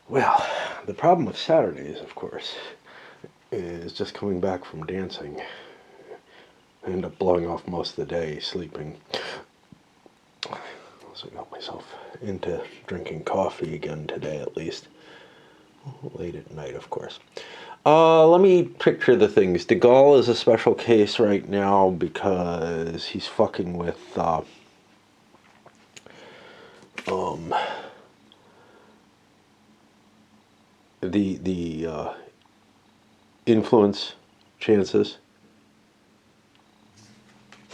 Well, the problem with Saturdays, of course, is just coming back from dancing. I end up blowing off most of the day sleeping. So I got myself into drinking coffee again today, at least. Late at night, of course. Let me picture the things. De Gaulle is a special case right now because he's fucking with the influence chances.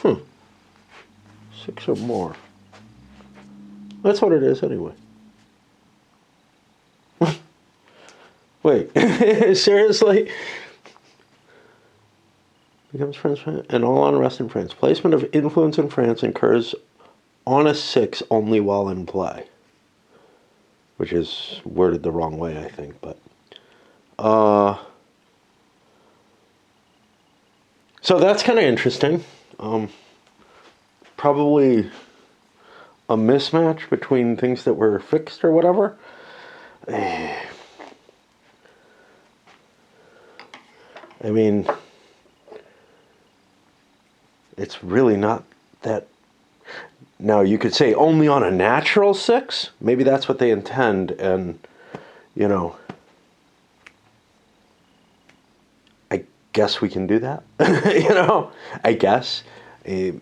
6 or more. That's what it is anyway. Wait, seriously? Becomes France and all unrest in France. Placement of influence in France occurs on a 6 only while in play. Which is worded the wrong way, I think, but so that's kind of interesting. Probably a mismatch between things that were fixed or whatever. I mean, it's really not that. Now, you could say only on a natural 6. Maybe that's what they intend, and, you know, I guess we can do that. I guess.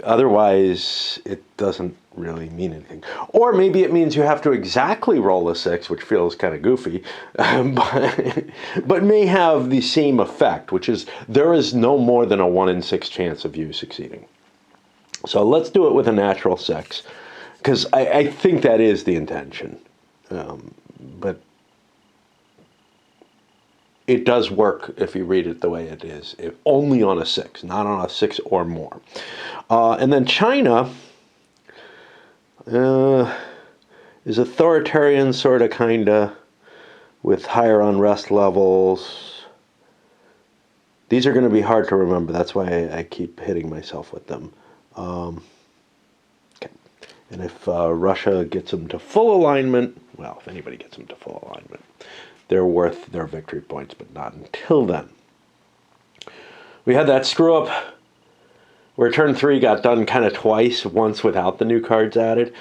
Otherwise, it doesn't really mean anything. Or maybe it means you have to exactly roll a 6, which feels kind of goofy, but may have the same effect, which is there is no more than a 1 in 6 chance of you succeeding. So let's do it with a natural 6, because I think that is the intention. But it does work if you read it the way it is, if only on a 6, not on a 6 or more. And then China is authoritarian, sort of, kind of, with higher unrest levels. These are going to be hard to remember. That's why I keep hitting myself with them. Okay. And if Russia gets them to full alignment, well, if anybody gets them to full alignment, they're worth their victory points, but not until then. We had that screw up where turn 3 got done kind of twice, once without the new cards added.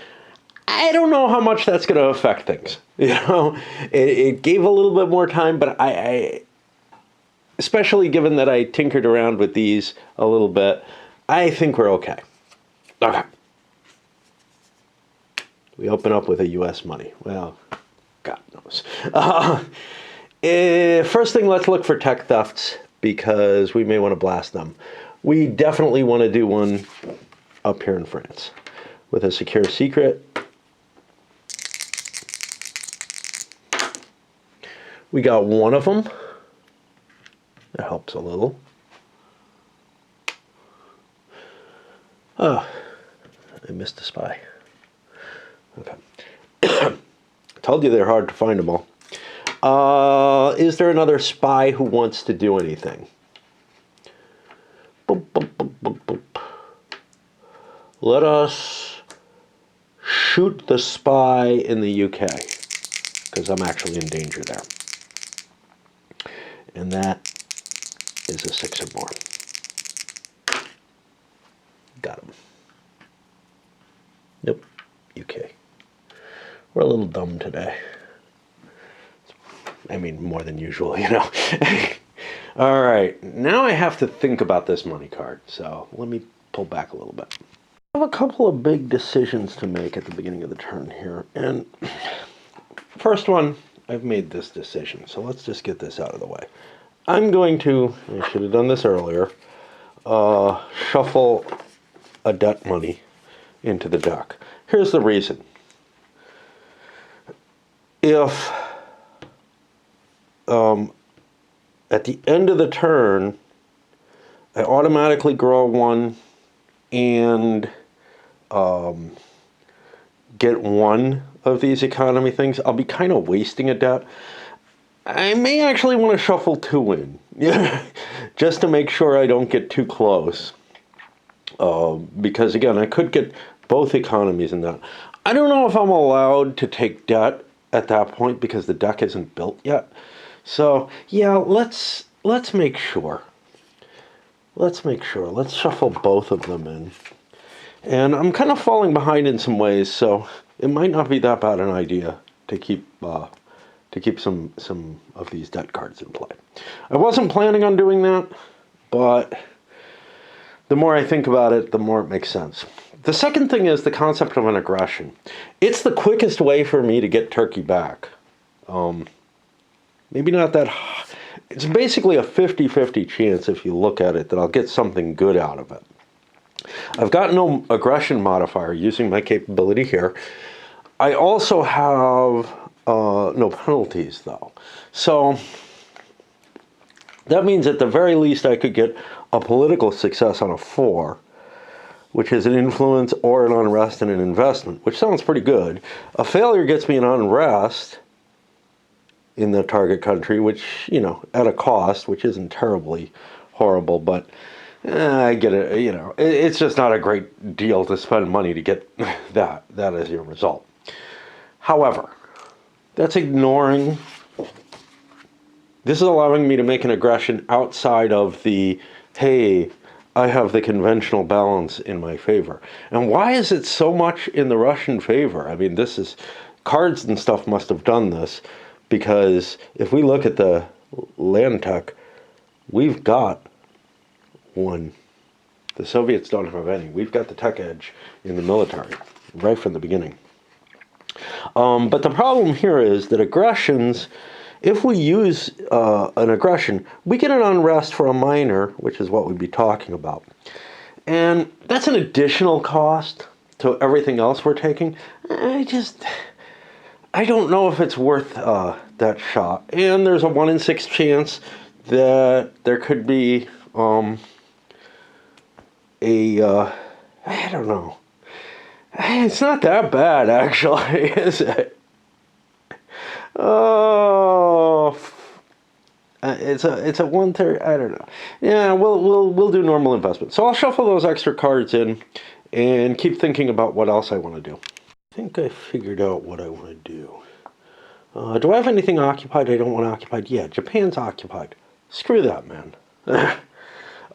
I don't know how much that's going to affect things. It gave a little bit more time, but I especially given that I tinkered around with these a little bit, I think we're okay. Okay. We open up with a U.S. money. Well, God knows. First thing, let's look for tech thefts, because we may want to blast them. We definitely want to do one up here in France with a secure secret. We got one of them. That helps a little. Oh, I missed a spy. Okay. Told you they're hard to find them all. Is there another spy who wants to do anything? Boop, boop, boop, boop, boop. Let us shoot the spy in the UK, because I'm actually in danger there. And that is a 6 or more. Got him. Nope. UK. We're a little dumb today. I mean, more than usual, All right. Now I have to think about this money card. So let me pull back a little bit. I have a couple of big decisions to make at the beginning of the turn here. And first one, I've made this decision. So let's just get this out of the way. I'm going to, I should have done this earlier, shuffle a debt money into the deck. Here's the reason. If at the end of the turn, I automatically grow 1 and get 1 of these economy things, I'll be kind of wasting a debt. I may actually want to shuffle 2 in, just to make sure I don't get too close. Because again, I could get both economies in that. I don't know if I'm allowed to take debt at that point because the deck isn't built yet. So yeah, let's make sure. Let's make sure. Let's shuffle both of them in. And I'm kind of falling behind in some ways, so it might not be that bad an idea to keep some of these debt cards in play. I wasn't planning on doing that, but the more I think about it, the more it makes sense. The second thing is the concept of an aggression. It's the quickest way for me to get Turkey back. Maybe not that. It's basically a 50-50 chance if you look at it that I'll get something good out of it. I've got no aggression modifier using my capability here. I also have no penalties though. So that means at the very least I could get a political success on a 4, which is an influence or an unrest and an investment, which sounds pretty good. A failure gets me an unrest in the target country, which, you know, at a cost, which isn't terribly horrible, but I get it, you know, it's just not a great deal to spend money to get that as your result. However, that's ignoring, this is allowing me to make an aggression outside of the, hey, I have the conventional balance in my favor. And why is it so much in the Russian favor? I mean, this is, cards and stuff must have done this, because if we look at the land tech, we've got one. The Soviets don't have any. We've got the tech edge in the military, right from the beginning. But the problem here is that aggressions, if we use an aggression, we get an unrest for a minor, which is what we'd be talking about. And that's an additional cost to everything else we're taking. I don't know if it's worth that shot. And there's a 1 in 6 chance that there could be I don't know. It's not that bad, actually, is it? Oh, it's a 1/3. I don't know. Yeah, we'll do normal investment. So I'll shuffle those extra cards in and keep thinking about what else I want to do. I think I figured out what I want to do. Do I have anything occupied I don't want occupied? Yeah, Japan's occupied. Screw that, man.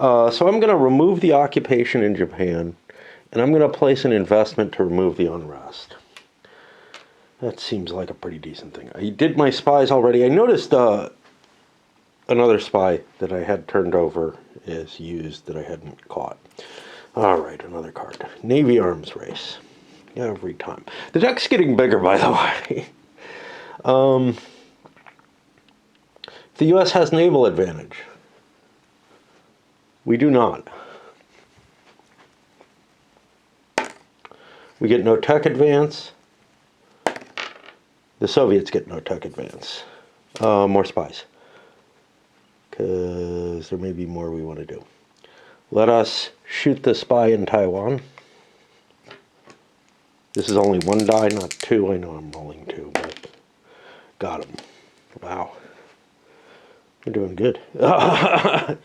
So I'm going to remove the occupation in Japan, and I'm going to place an investment to remove the unrest. That seems like a pretty decent thing. I did my spies already. I noticed another spy that I had turned over is used that I hadn't caught. All right, another card. Navy arms race. Every time. The deck's getting bigger, by the way. The U.S. has naval advantage. We do not. We get no tech advance. The Soviets get no tech advance. More spies. Because there may be more we want to do. Let us shoot the spy in Taiwan. This is only 1 die, not 2. I know I'm rolling 2, but got him. Wow. We're doing good. And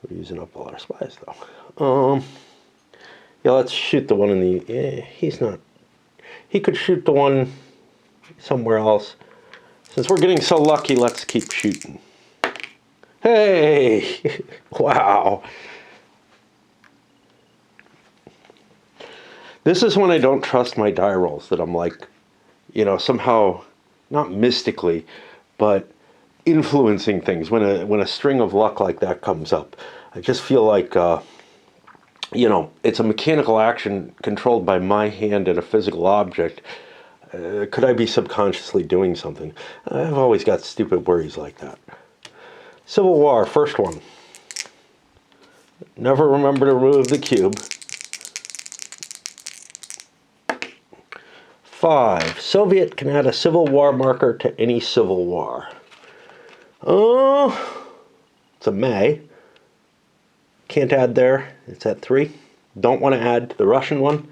we're using up all our spies, though. Yeah, let's shoot the one in the... he's not... He could shoot the one somewhere else. Since we're getting so lucky, let's keep shooting. Hey! Wow. This is when I don't trust my die rolls, that I'm like, you know, somehow, not mystically, but influencing things. When a string of luck like that comes up, I just feel like, you know, it's a mechanical action controlled by my hand and a physical object. Could I be subconsciously doing something? I've always got stupid worries like that. Civil War, first one. Never remember to remove the cube. 5. Soviet can add a Civil War marker to any Civil War. It's a May. Can't add there. It's at 3. Don't want to add to the Russian one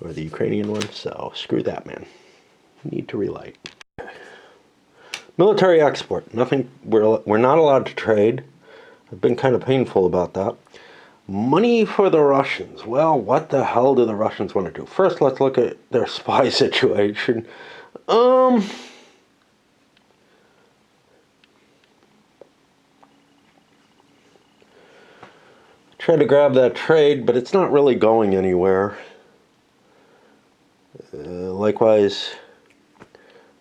or the Ukrainian one, so screw that, man. Need to relight. Military export. Nothing. We're not allowed to trade. I've been kind of painful about that. Money for the Russians. Well, what the hell do the Russians want to do? First, let's look at their spy situation. Try to grab that trade, but it's not really going anywhere. Likewise,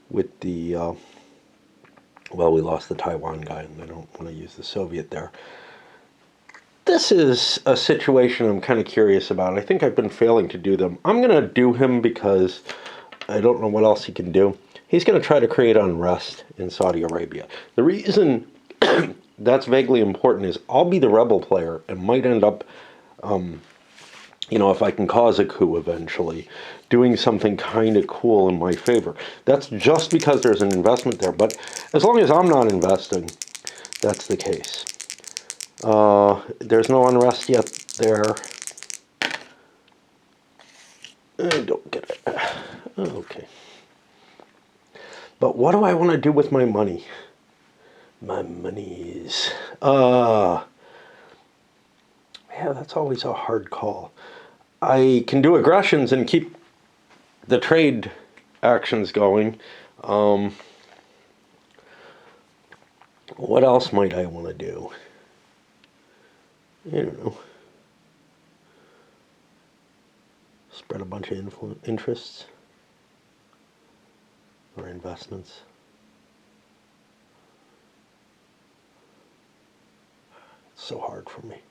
with the, well, we lost the Taiwan guy, and I don't want to use the Soviet there. This is a situation I'm kind of curious about. I think I've been failing to do them. I'm going to do him because I don't know what else he can do. He's going to try to create unrest in Saudi Arabia. The reason that's vaguely important is I'll be the rebel player and might end up, you know, if I can cause a coup eventually, doing something kind of cool in my favor. That's just because there's an investment there. But as long as I'm not investing, that's the case. There's no unrest yet there. I don't get it. Okay. But what do I want to do with my money? My monies. Yeah, that's always a hard call. I can do aggressions and keep the trade actions going. What else might I want to do? I don't know. Spread a bunch of interests or investments. It's so hard for me.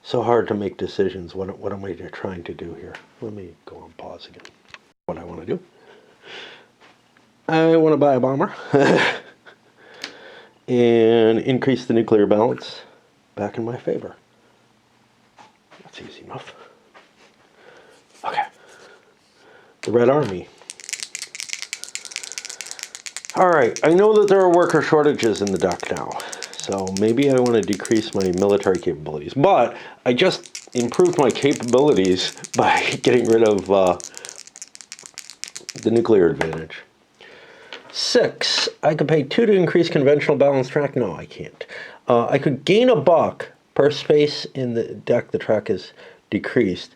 So hard to make decisions. What am I trying to do here? Let me go on pause again. What I want to do? I want to buy a bomber and increase the nuclear balance back in my favor. That's easy enough. Okay. The Red Army. All right, I know that there are worker shortages in the deck now, so maybe I want to decrease my military capabilities. But I just improved my capabilities by getting rid of the nuclear advantage. 6, I could pay 2 to increase conventional balance track. No, I can't. I could gain a buck per space in the deck. The track is decreased.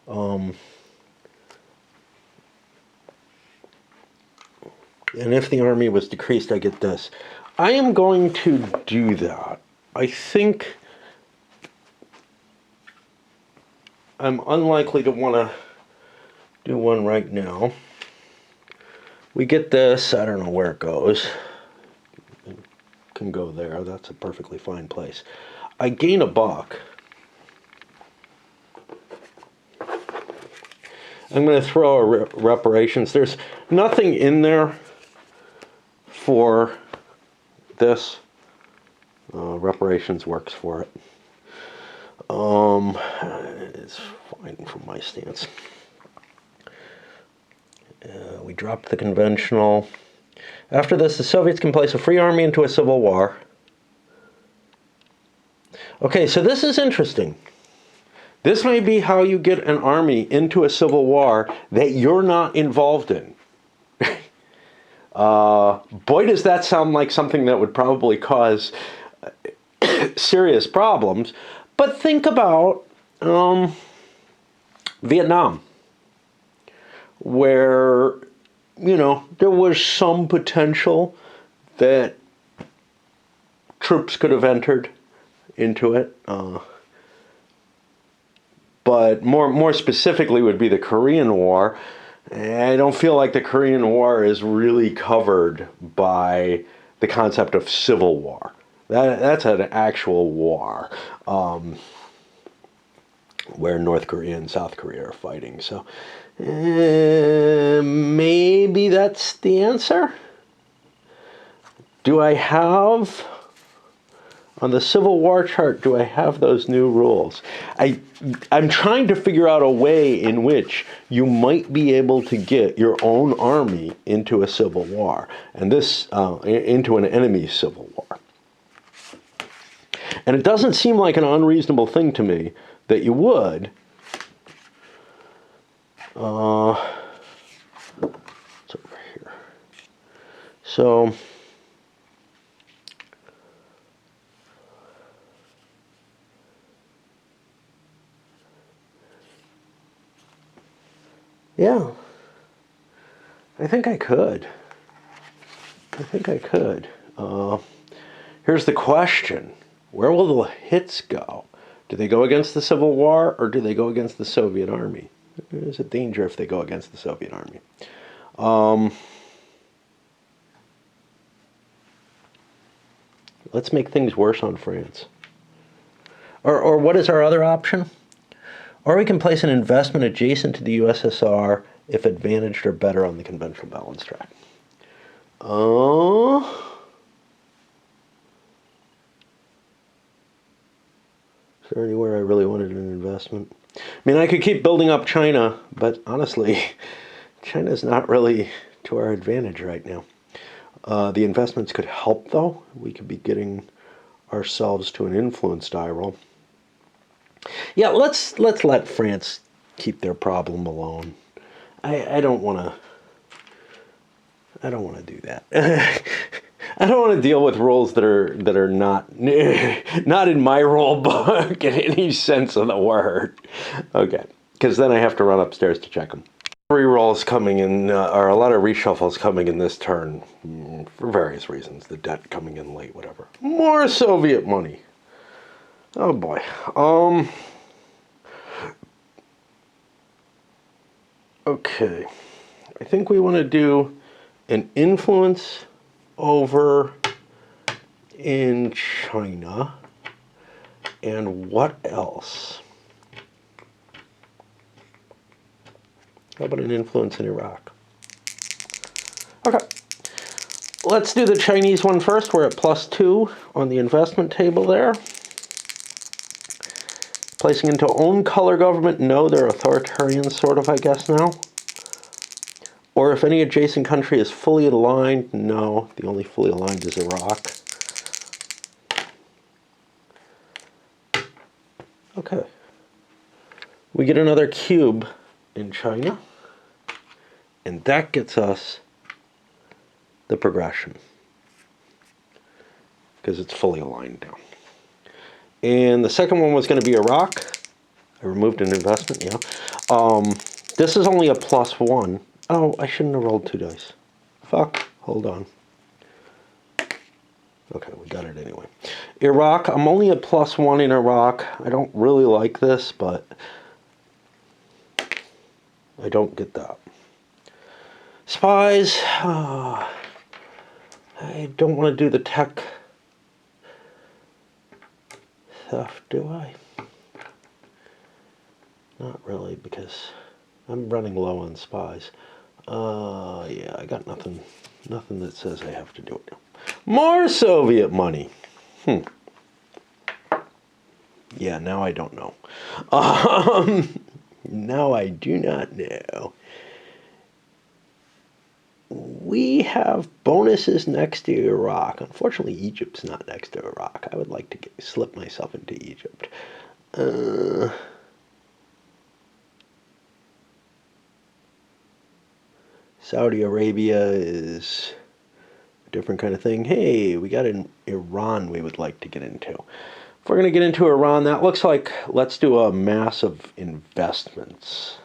And if the army was decreased, I get this. I am going to do that. I think I'm unlikely to want to do one right now. We get this. I don't know where it goes. It can go there. That's a perfectly fine place. I gain a buck. I'm going to throw a reparations. There's nothing in there for this. Reparations works for it. It's fine from my stance. We dropped the conventional. After this, the Soviets can place a free army into a civil war. Okay, so this is interesting. This may be how you get an army into a civil war that you're not involved in. Boy, does that sound like something that would probably cause serious problems. But think about Vietnam, where, you know, there was some potential that troops could have entered into it. But more specifically would be the Korean War. I don't feel like the Korean War is really covered by the concept of civil war. That's an actual war where North Korea and South Korea are fighting. So maybe that's the answer. Do I have, on the Civil War chart, do I have those new rules? I'm trying to figure out a way in which you might be able to get your own army into a civil war, and this into an enemy civil war. And it doesn't seem like an unreasonable thing to me that you would. It's over here. So Yeah. I think I could. Here's the question. Where will the hits go? Do they go against the Civil War or do they go against the Soviet Army? There's a danger if they go against the Soviet Army. Let's make things worse on France. Or what is our other option? Or we can place an investment adjacent to the USSR if advantaged or better on the conventional balance track. Is there anywhere I really wanted an investment? I mean, I could keep building up China, but honestly, China's not really to our advantage right now. The investments could help, though. We could be getting ourselves to an influence die roll. Yeah, let's let France keep their problem alone. I don't want to. I don't want to do that. I don't want to deal with roles that are not in my role book in any sense of the word. Okay, because then I have to run upstairs to check them. Rerolls coming in, or a lot of reshuffles coming in this turn for various reasons. The debt coming in late, whatever. More Soviet money. Oh boy. Okay. I think we want to do an influence over in China. And what else? How about an influence in Iraq? Okay. Let's do the Chinese one first. We're at +2 on the investment table there. Placing into own color government, no, they're authoritarian sort of, I guess, now. Or if any adjacent country is fully aligned, no, the only fully aligned is Iraq. Okay. We get another cube in China, and that gets us the progression, because it's fully aligned now. And the second one was going to be Iraq. I removed an investment, yeah. This is only a +1. Oh, I shouldn't have rolled 2 dice. Fuck, hold on. Okay, we got it anyway. Iraq, I'm only at +1 in Iraq. I don't really like this, but I don't get that. Spies, I don't want to do the tech stuff, do I? Not really, because I'm running low on spies. Yeah, I got nothing that says I have to do it. More Soviet money. Yeah, now I don't know. Now I do not know. We have bonuses next to Iraq. Unfortunately, Egypt's not next to Iraq. I would like to slip myself into Egypt. Saudi Arabia is a different kind of thing. Hey, we got an Iran we would like to get into. If we're going to get into Iran, that looks like, let's do a mass of investments.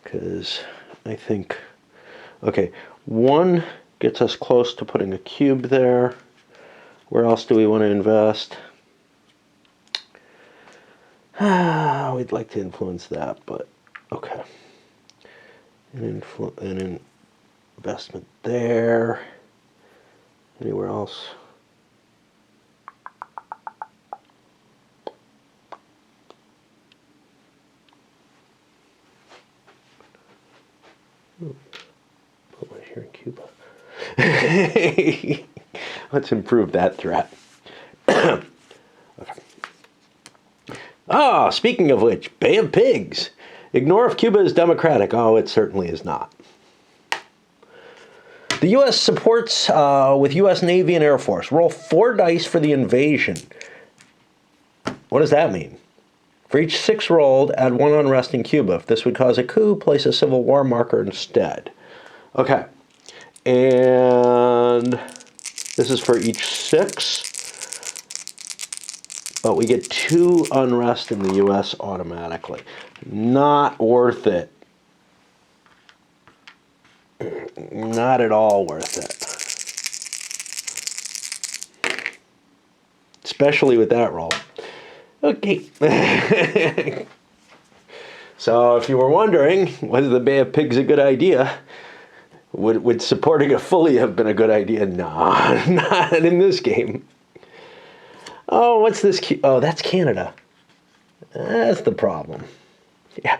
Because I think, okay, 1 gets us close to putting a cube there. Where else do we want to invest? We'd like to influence that, but okay. An investment there. Anywhere else? Put my here in Cuba. Let's improve that threat. Okay. Ah, speaking of which, Bay of Pigs. Ignore if Cuba is democratic. Oh, it certainly is not. The U.S. supports with U.S. Navy and Air Force. Roll 4 dice for the invasion. What does that mean? For each 6 rolled, add 1 unrest in Cuba. If this would cause a coup, place a Civil War marker instead. Okay. And this is for each 6. but we get 2 unrest in the U.S. automatically. Not worth it. Not at all worth it. Especially with that roll. Okay. So if you were wondering whether the Bay of Pigs a good idea, would supporting it fully have been a good idea? Nah, not in this game. Oh, what's this? Oh, that's Canada. That's the problem. Yeah,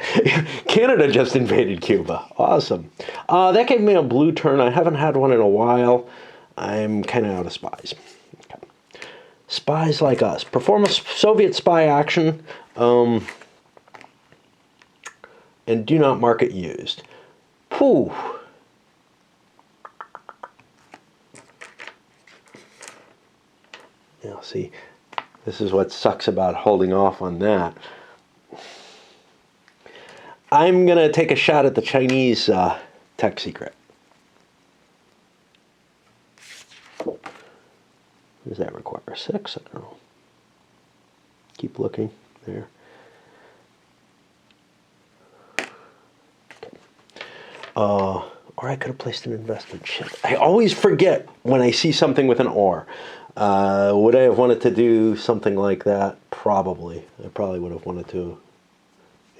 Canada just invaded Cuba. Awesome. That gave me a blue turn. I haven't had one in a while. I'm kind of out of spies. Okay. Spies like us. Perform a Soviet spy action and do not mark it used. Whew. Yeah, see, this is what sucks about holding off on that. I'm going to take a shot at the Chinese tech secret. Does that require 6? I don't know. Keep looking there. Okay. Or I could have placed an investment. Shit. I always forget when I see something with an or. Would I have wanted to do something like that? Probably. I probably would have wanted to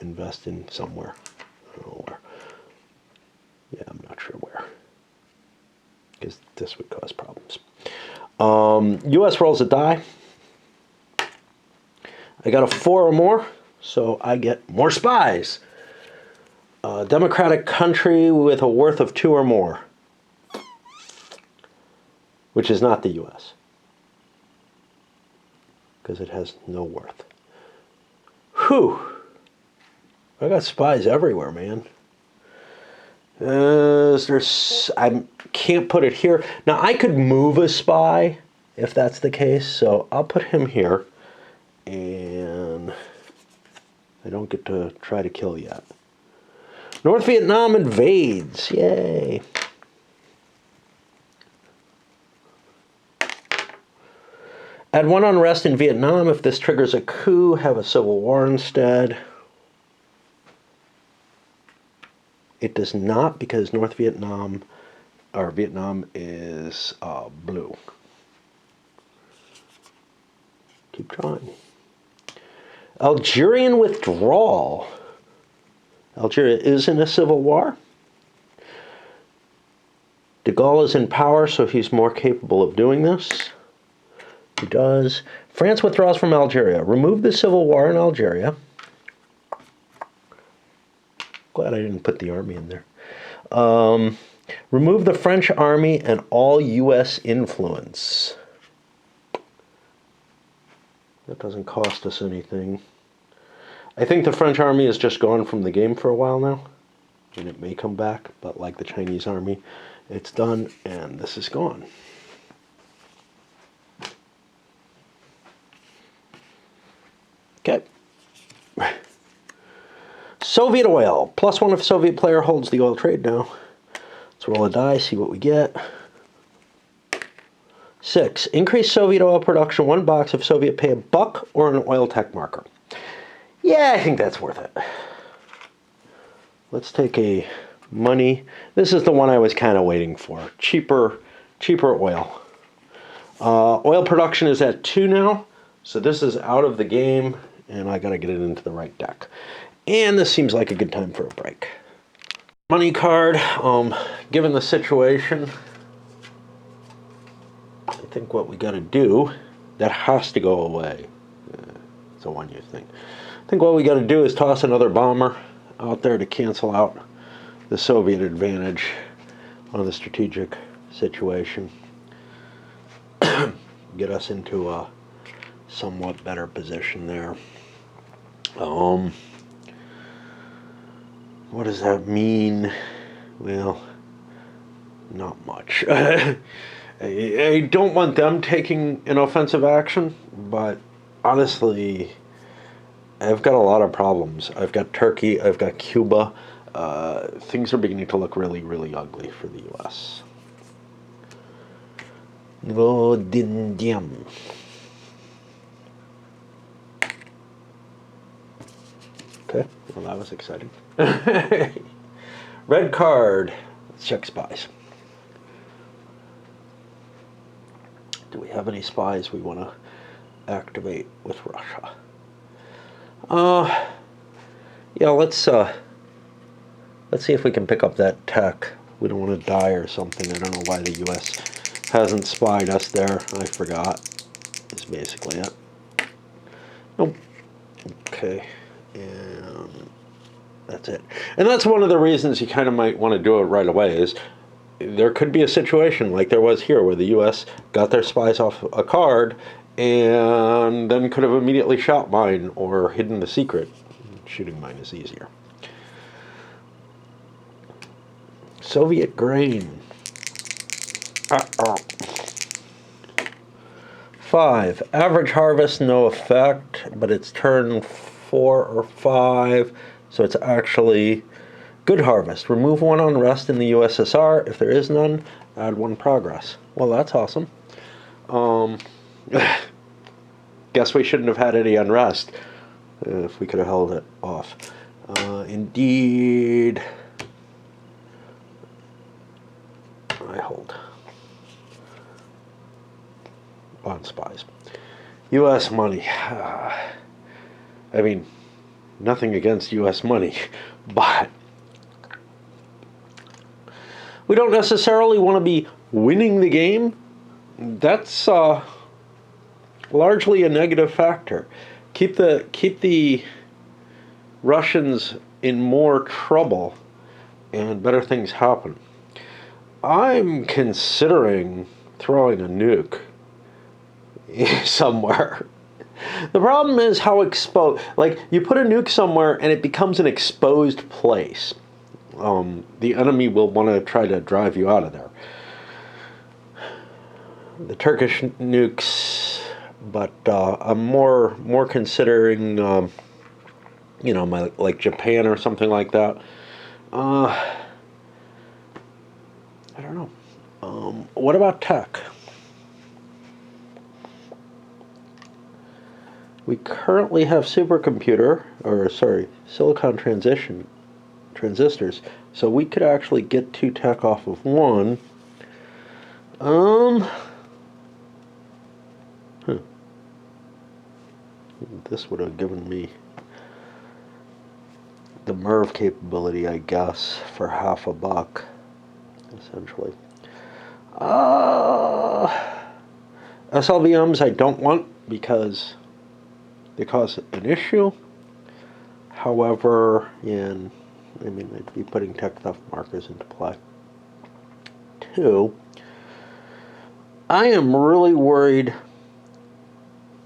invest in somewhere. I don't know where. Yeah, I'm not sure where. Because this would cause problems. U.S. rolls a die. I got a 4 or more, so I get more spies. Democratic country with a worth of 2 or more, which is not the U.S. because it has no worth. Whew. I got spies everywhere, man. I can't put it here. Now, I could move a spy if that's the case, so I'll put him here. And I don't get to try to kill yet. North Vietnam invades. Yay. Add 1 unrest in Vietnam. If this triggers a coup, have a civil war instead. It does not, because North Vietnam, or Vietnam, is blue. Keep trying. Algerian withdrawal. Algeria is in a civil war. De Gaulle is in power, so he's more capable of doing this. He does. France withdraws from Algeria. Remove the civil war in Algeria. Glad I didn't put the army in there. Remove the French army and all U.S. influence. That doesn't cost us anything. I think the French army is just gone from the game for a while now. And it may come back, but like the Chinese army, it's done and this is gone. Okay. Soviet oil. +1 if Soviet player holds the oil trade now. Let's roll a die, see what we get. 6. Increase Soviet oil production 1 box if Soviet pay $1 or an oil tech marker. Yeah, I think that's worth it. Let's take a money. This is the one I was kind of waiting for. Cheaper oil. Oil production is at 2 now, so this is out of the game, and I got to get it into the right deck. And this seems like a good time for a break. Money card. Given the situation, I think what we got to do, that has to go away. It's a one-year thing. I think what we got to do is toss another bomber out there to cancel out the Soviet advantage on the strategic situation. Get us into a somewhat better position there. What does that mean? Well, not much. I don't want them taking an offensive action, but honestly, I've got a lot of problems. I've got Turkey, I've got Cuba. Things are beginning to look really, really ugly for the U.S. Okay, well that was exciting. Red card. Let's check spies. Do we have any spies we want to activate with Russia? Yeah, let's see if we can pick up that tech. We don't want to die or something. I don't know why the U.S. hasn't spied us there. I forgot. Is basically it. Nope. Okay, and that's it. And that's one of the reasons you kind of might want to do it right away is there could be a situation like there was here where the U.S. got their spies off a card and then could have immediately shot mine or hidden the secret. Shooting mine is easier. Soviet grain. 5. Average harvest, no effect, but it's turn 4 or 5, so it's actually good harvest. Remove 1 unrest in the USSR. If there is none, add 1 progress. Well, that's awesome. Guess we shouldn't have had any unrest if we could have held it off. Indeed. I hold. Bond spies. U.S. money. I mean, nothing against U.S. money, but we don't necessarily want to be winning the game. That's largely a negative factor. Keep the Russians in more trouble, and better things happen. I'm considering throwing a nuke somewhere. The problem is how exposed, like you put a nuke somewhere and it becomes an exposed place. The enemy will want to try to drive you out of there. The Turkish nukes, but I'm more considering, like Japan or something like that. I don't know. What about tech? We currently have silicon transistors, so we could actually get 2 tech off of 1. This would have given me the MERV capability, I guess, for half $1, essentially. SLVMs I don't want because they cause an issue. However, I'd be putting tech theft markers into play. 2, I am really worried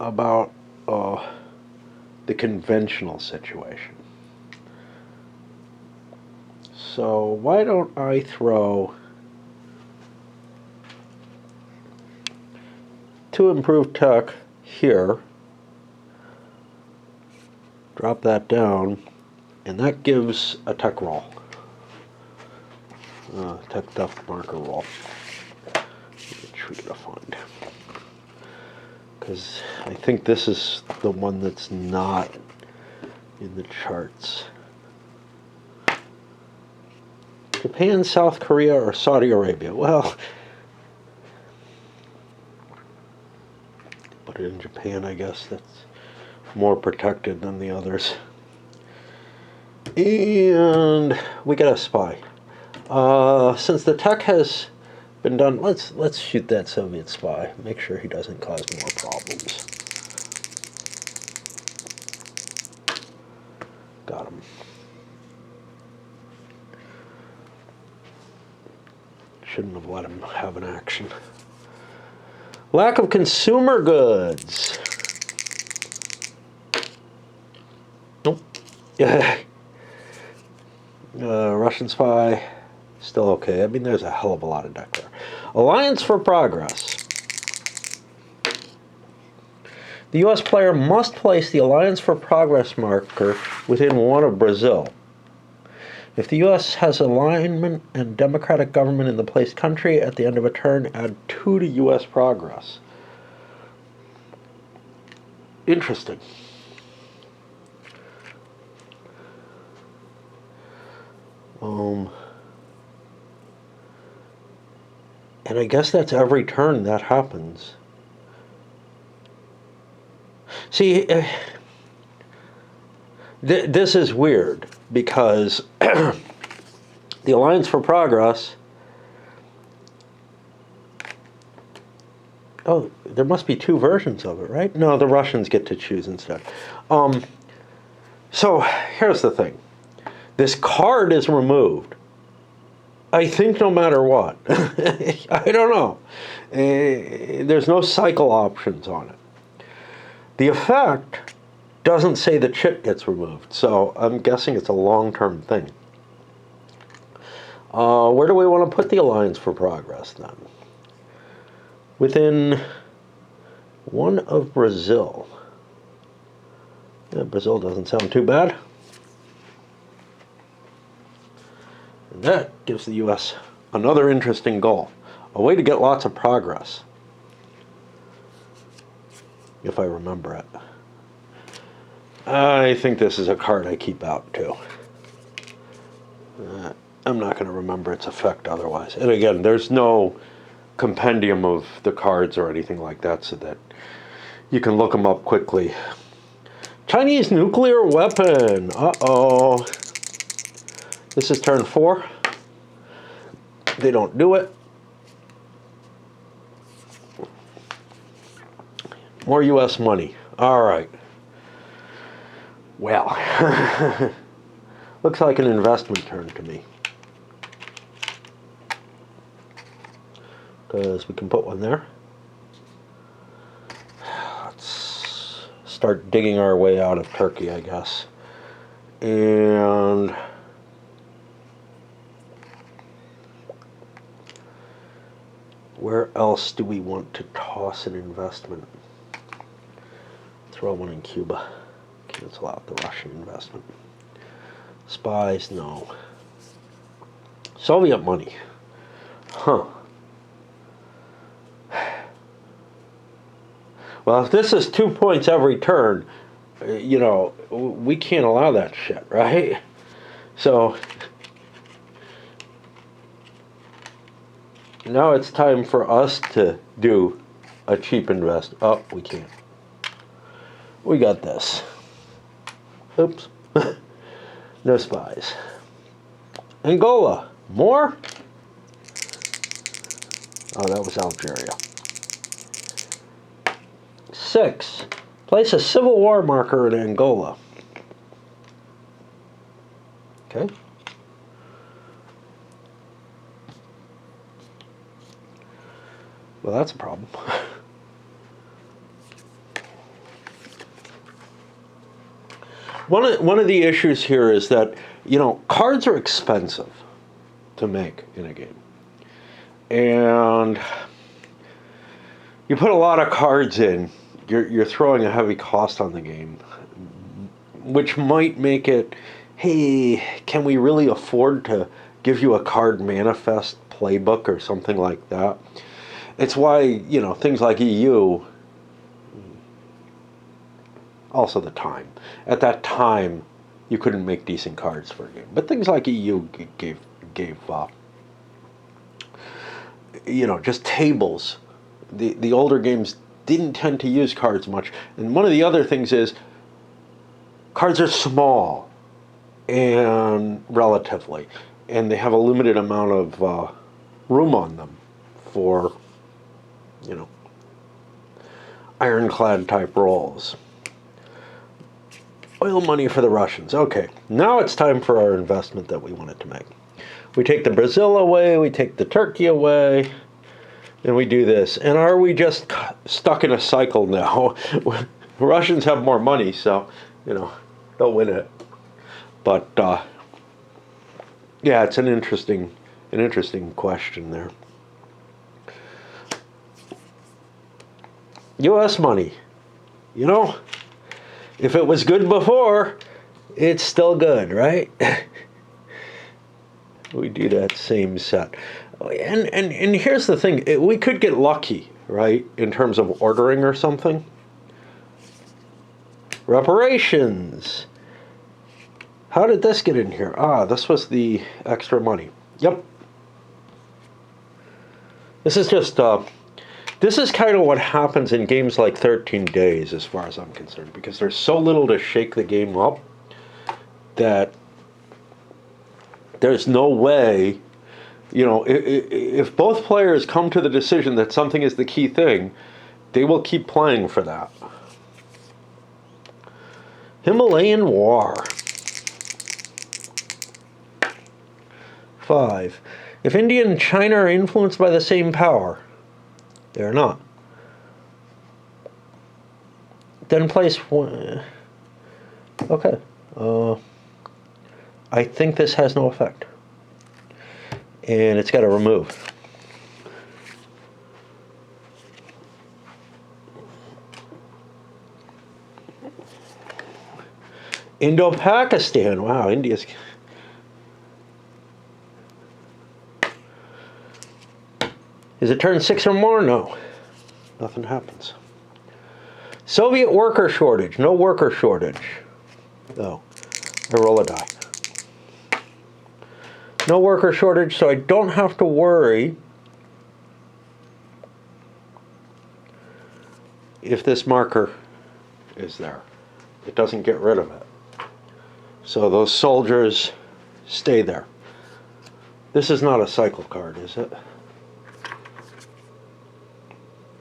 about the conventional situation. So why don't I throw 2 improved tech here, drop that down, and that gives a tech roll. Tech theft marker roll, which we gotta find. Because I think this is the one that's not in the charts. Japan, South Korea, or Saudi Arabia? Well, put it in Japan, I guess. That's more protected than the others. And we got a spy. Since the tech has been done, let's shoot that Soviet spy. Make sure he doesn't cause more problems. Got him. Shouldn't have let him have an action. Lack of consumer goods. Nope. Russian spy, still okay. I mean, there's a hell of a lot of deck there. Alliance for Progress. The U.S. player must place the Alliance for Progress marker within 1 of Brazil. If the U.S. has alignment and democratic government in the placed country, at the end of a turn, add 2 to U.S. progress. Interesting. And I guess that's every turn that happens. See, this is weird because the Alliance for Progress. Oh, there must be two versions of it, right? No, the Russians get to choose instead. So here's the thing. This card is removed. I think no matter what. I don't know. There's no cycle options on it. The effect doesn't say the chip gets removed, so I'm guessing it's a long-term thing. Where do we want to put the Alliance for Progress then? Within one of Brazil. Yeah, Brazil doesn't sound too bad. And that gives the U.S. another interesting goal. A way to get lots of progress. If I remember it. I think this is a card I keep out too. I'm not going to remember its effect otherwise. And again, there's no compendium of the cards or anything like that, so that you can look them up quickly. Chinese nuclear weapon. Uh-oh. This is turn 4. They don't do it. More U.S. money. All right. Well, looks like an investment turn to me. Because we can put one there. Let's start digging our way out of Turkey, I guess. And where else do we want to toss an investment? Throw one in Cuba. Cancel out the Russian investment. Spies, no. Soviet money. Huh. Well, if this is 2 points every turn, you know, we can't allow that shit, right? So now it's time for us to do a cheap invest. Oh, we can't. We got this. Oops. No spies. Angola. More? Oh, that was Algeria. 6. Place a Civil War marker in Angola. Okay. Well, that's a problem. One of the issues here is that, you know, cards are expensive to make in a game. And you put a lot of cards in, you're throwing a heavy cost on the game, which might make it, hey, can we really afford to give you a card manifest playbook or something like that? It's why, you know, things like EU, also the time. At that time, you couldn't make decent cards for a game. But things like EU gave you know, just tables. The older games didn't tend to use cards much. And one of the other things is cards are small and relatively, and they have a limited amount of room on them for, you know, ironclad type rolls. Oil money for the Russians. Okay, now it's time for our investment that we wanted to make. We take the Brazil away, we take the Turkey away, and we do this. And are we just stuck in a cycle now? Russians have more money, so, you know, they'll win it. But, yeah, it's an interesting question there. U.S. money. You know, if it was good before, it's still good, right? We do that same set. And here's the thing. We could get lucky, right, in terms of ordering or something. Reparations. How did this get in here? Ah, this was the extra money. Yep. This is just, this is kind of what happens in games like 13 Days, as far as I'm concerned, because there's so little to shake the game up that there's no way, you know, if both players come to the decision that something is the key thing, they will keep playing for that. Himalayan War. 5. If India and China are influenced by the same power, they are not. Then place one. Okay. I think this has no effect. And it's got to remove. Indo-Pakistan. Wow, India's... Is it turn 6 or more? No. Nothing happens. Soviet worker shortage. No worker shortage. No. I roll a die. No worker shortage, so I don't have to worry if this marker is there. It doesn't get rid of it. So those soldiers stay there. This is not a cycle card, is it?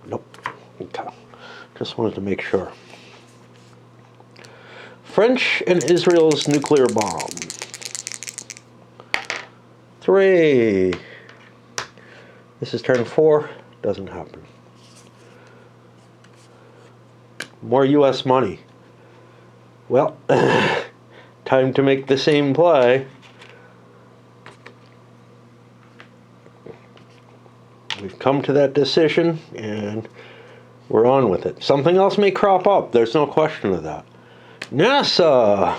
Nope. Okay. Just wanted to make sure. French and Israel's nuclear bomb. 3. This is turn 4. Doesn't happen. More U.S. money. Well, time to make the same play. We've come to that decision, and we're on with it. Something else may crop up. There's no question of that. NASA.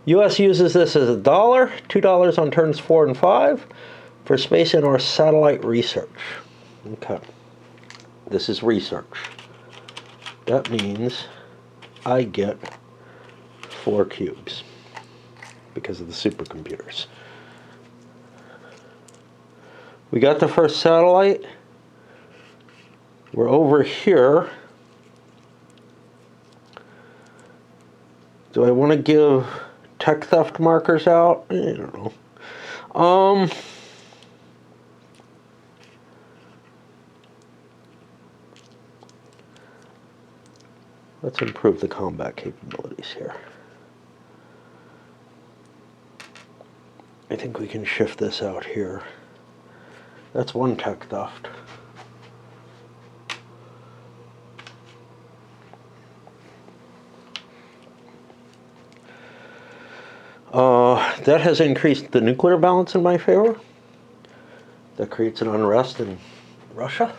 U.S. uses this as $1, $2 on turns 4 and 5 for space and or satellite research. Okay. This is research. That means I get 4 cubes because of the supercomputers. We got the first satellite. We're over here. Do I want to give tech theft markers out? I don't know. Let's improve the combat capabilities here. I think we can shift this out here. That's one tech theft. That has increased the nuclear balance in my favor. That creates an unrest in Russia.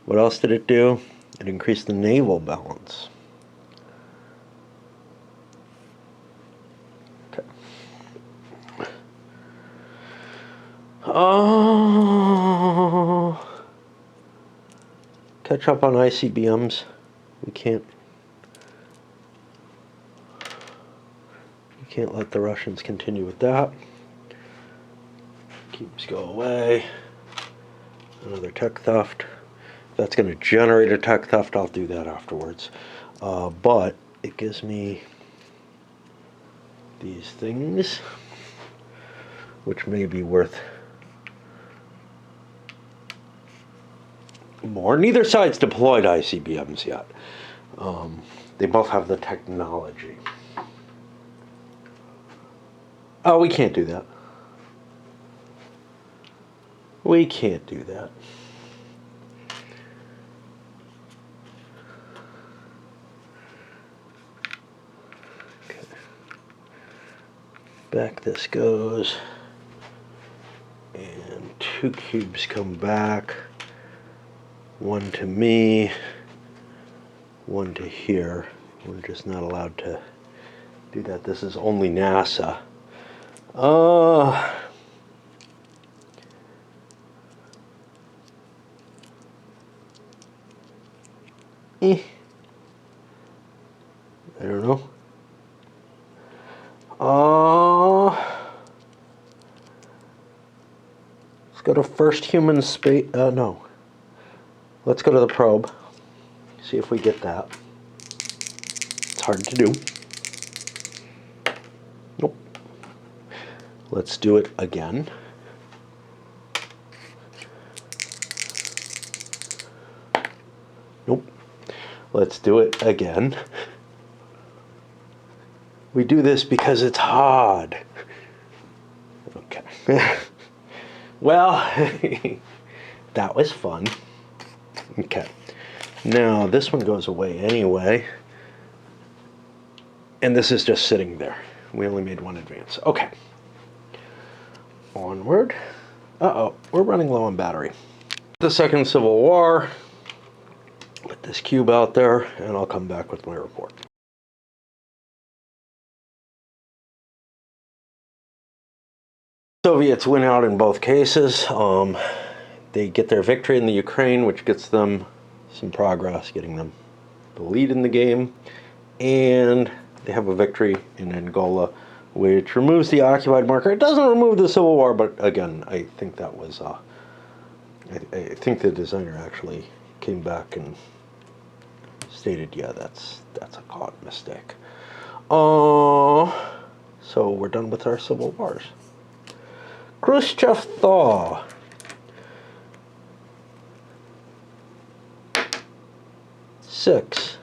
What else did it do? It increased the naval balance. Okay. Catch up on ICBMs. We can't let the Russians continue with that. Cubes go away. Another tech theft. If that's going to generate a tech theft, I'll do that afterwards. But it gives me these things, which may be worth more. Neither side's deployed ICBMs yet. They both have the technology. Oh, we can't do that. We can't do that. Okay. Back this goes. And 2 cubes come back. 1 to me. 1 to here. We're just not allowed to do that. This is only NASA. I don't know. Let's go to first human space. No. Let's go to the probe. See if we get that. It's hard to do. Nope. Let's do it again. Nope. Let's do it again. We do this because it's hard. Okay. Well, that was fun. Okay. Now, this one goes away anyway. And this is just sitting there. We only made one advance. Okay. Onward. Uh-oh, we're running low on battery. The Second Civil War. Put this cube out there, and I'll come back with my report. Soviets win out in both cases. They get their victory in the Ukraine, which gets them some progress, getting them the lead in the game. And they have a victory in Angola, which removes the occupied marker. It doesn't remove the Civil War, but again, I think that was, I think the designer actually came back and stated, yeah, that's a caught mistake. So we're done with our Civil Wars. Khrushchev thaw. Six.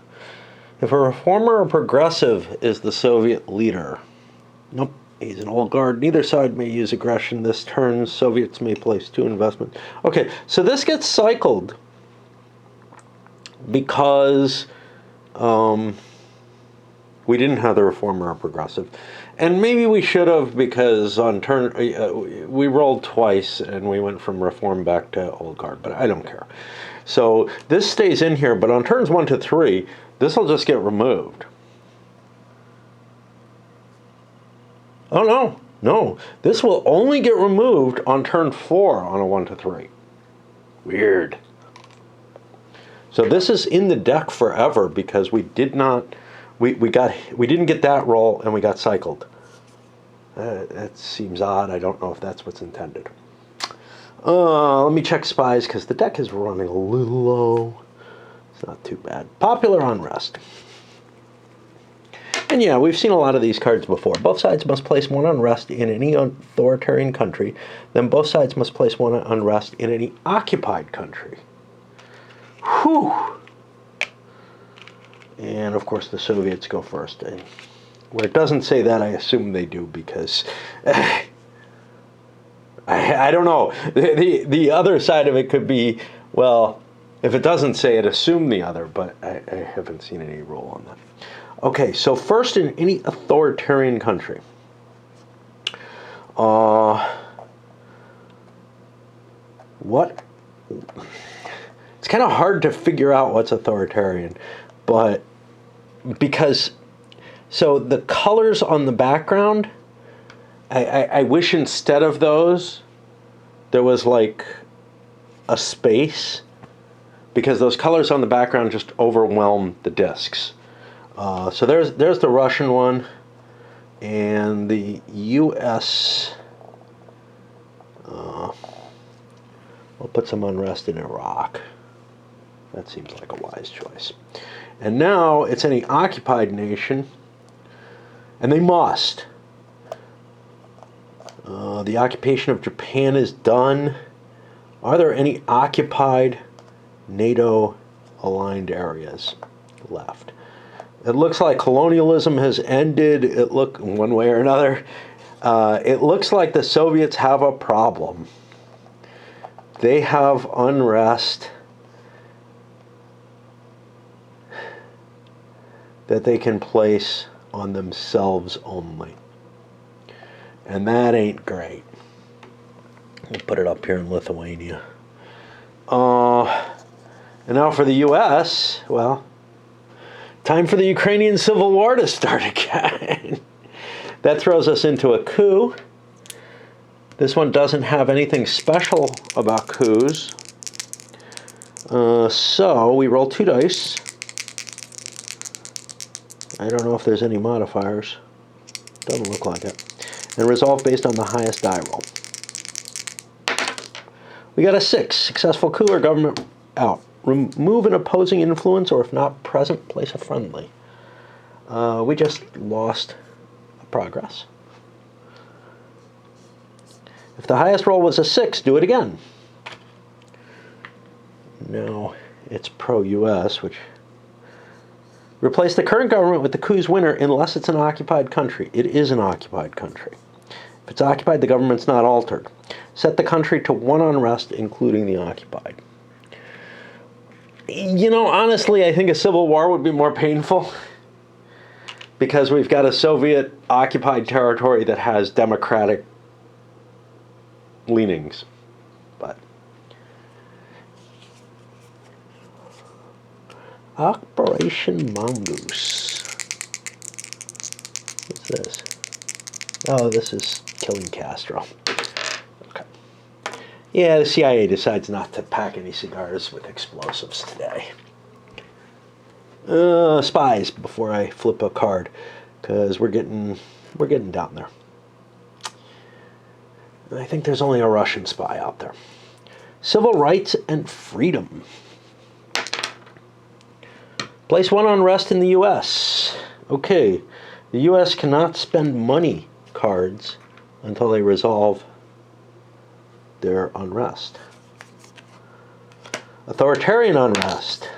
If a reformer or progressive is the Soviet leader. Nope, he's an old guard. Neither side may use aggression this turn. Soviets may place 2 investment. Okay, so this gets cycled because we didn't have the reformer or progressive. And maybe we should have, because on turn, we rolled twice and we went from reform back to old guard, but I don't care. So this stays in here, but on turns 1 to 3, this will just get removed. Oh no, no. This will only get removed on turn 4 on a 1 to 3. Weird. So this is in the deck forever because we did not, we didn't get that roll and we got cycled. That seems odd. I don't know if that's what's intended. Let me check spies because the deck is running a little low. It's not too bad. Popular unrest. And yeah, we've seen a lot of these cards before. Both sides must place 1 unrest in any authoritarian country. Then both sides must place 1 unrest in any occupied country. Whew. And of course the Soviets go first. And where it doesn't say that, I assume they do because I don't know. The other side of it could be, well, if it doesn't say it, assume the other, but I haven't seen any rule on that. Okay, so first in any authoritarian country. What? It's kind of hard to figure out what's authoritarian, but because, so the colors on the background, I wish instead of those, there was like a space, because those colors on the background just overwhelm the discs. So there's the Russian one, and the U.S. We'll put some unrest in Iraq. That seems like a wise choice. And now it's any occupied nation, and they must. The occupation of Japan is done. Are there any occupied NATO-aligned areas left? It looks like colonialism has ended. It look one way or another. It looks like the Soviets have a problem. They have unrest that they can place on themselves only. And that ain't great. We'll put it up here in Lithuania. And now for the U.S., well, time for the Ukrainian Civil War to start again. That throws us into a coup. This one doesn't have anything special about coups. So we roll 2 dice. I don't know if there's any modifiers. Doesn't look like it. And resolve based on the highest die roll. We got a 6. Successful coup or government out. Remove an opposing influence, or if not present, place a friendly. We just lost a progress. If the highest roll was a 6, do it again. Now it's pro-US, which... Replace the current government with the coup's winner unless it's an occupied country. It is an occupied country. If it's occupied, the government's not altered. Set the country to 1 unrest, including the occupied. You know, honestly, I think a civil war would be more painful because we've got a Soviet-occupied territory that has democratic leanings. But Operation Mongoose. What's this? Oh, this is killing Castro. Okay. Yeah, the CIA decides not to pack any cigars with explosives today. Spies, before I flip a card, because we're getting down there. I think there's only a Russian spy out there. Civil rights and freedom. Place 1 unrest in the U.S. Okay, the U.S. cannot spend money cards until they resolve their unrest. Authoritarian unrest.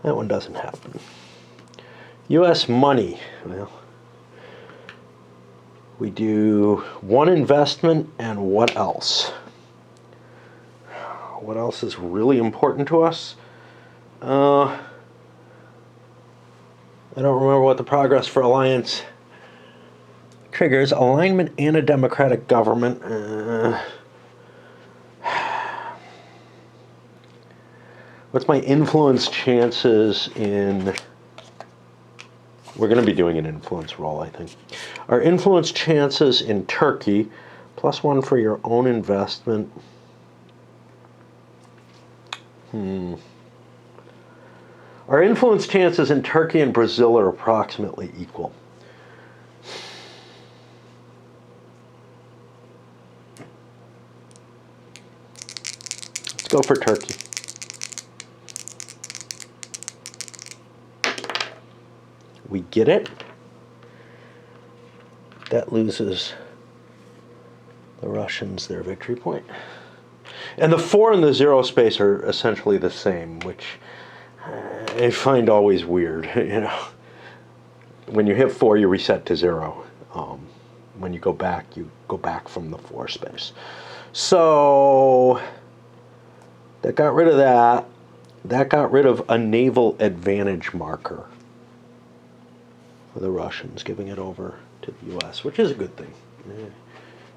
That one doesn't happen. U.S. money. Well, we do 1 investment and what else? What else is really important to us? I don't remember what the progress for alliance triggers. Alignment and a democratic government. What's my influence chances in... We're going to be doing an influence roll, I think. Our influence chances in Turkey, +1 for your own investment. Our influence chances in Turkey and Brazil are approximately equal. Let's go for Turkey. We get it. That loses the Russians their victory point. And the 4 and the 0 space are essentially the same, which I find always weird. You know, when you hit 4, you reset to 0. When you go back from the 4 space. So that got rid of that. That got rid of a naval advantage marker for the Russians, giving it over to the U.S., which is a good thing.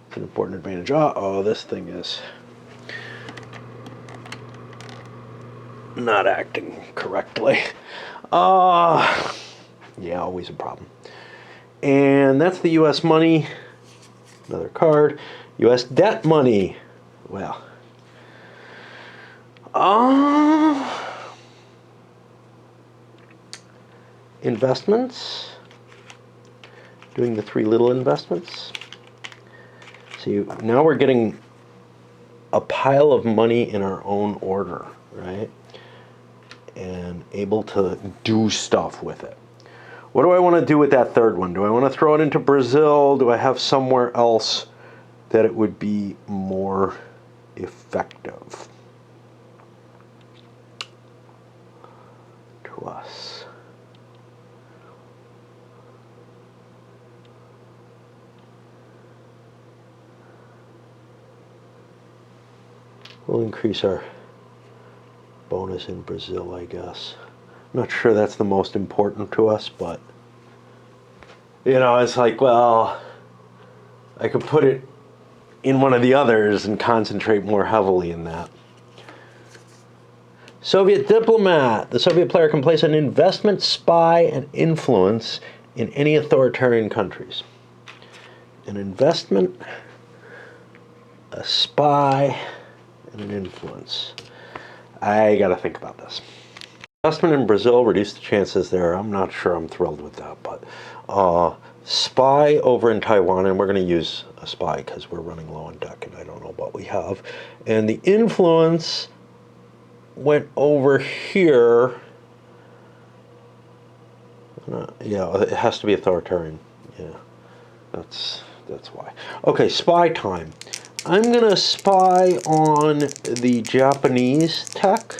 It's an important advantage. Uh-oh, this thing is not acting correctly. Yeah, always a problem. And that's the U.S. money. Another card. U.S. debt money. Well. Investments. Doing the 3 little investments. See, now we're getting a pile of money in our own order, right? And able to do stuff with it. What do I want to do with that 3rd one? Do I want to throw it into Brazil? Do I have somewhere else that it would be more effective to us? We'll increase our bonus in Brazil, I guess. I'm not sure that's the most important to us, but you know, it's like, well, I could put it in one of the others and concentrate more heavily in that. Soviet diplomat. The Soviet player can place an investment, spy, and influence in any authoritarian countries. An investment, a spy, and an influence. I gotta think about this. Investment in Brazil reduced the chances there. I'm not sure I'm thrilled with that, but SPY over in Taiwan, and we're going to use a SPY because we're running low on deck and I don't know what we have. And the influence went over here. Yeah, it has to be authoritarian. Yeah, that's why. Okay, SPY time. I'm going to SPY on the Japanese tech,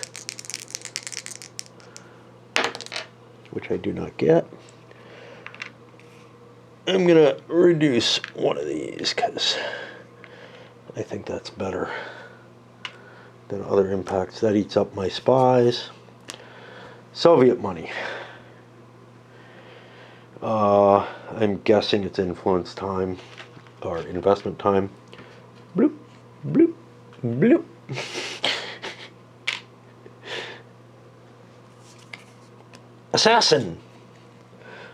which I do not get. I'm going to reduce one of these because I think that's better than other impacts. That eats up my SPYs. Soviet money. I'm guessing it's influence time or investment time. Bloop, bloop, bloop. Assassin.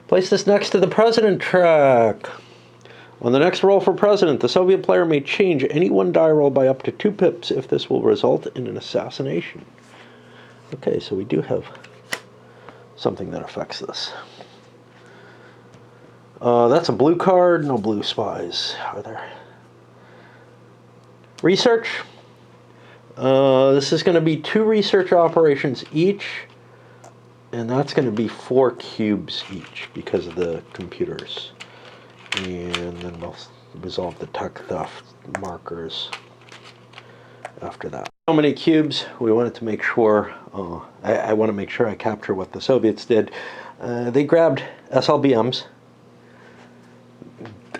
Place this next to the president track. On the next roll for president, the Soviet player may change any one die roll by up to 2 pips if this will result in an assassination. Okay, so we do have something that affects this. That's a blue card. No blue SPYs, are there? Research. This is going to be 2 research operations each. And that's going to be 4 cubes each because of the computers. And then we'll resolve the tech theft markers after that. So many cubes. We wanted to make sure, I want to make sure I capture what the Soviets did. They grabbed SLBMs.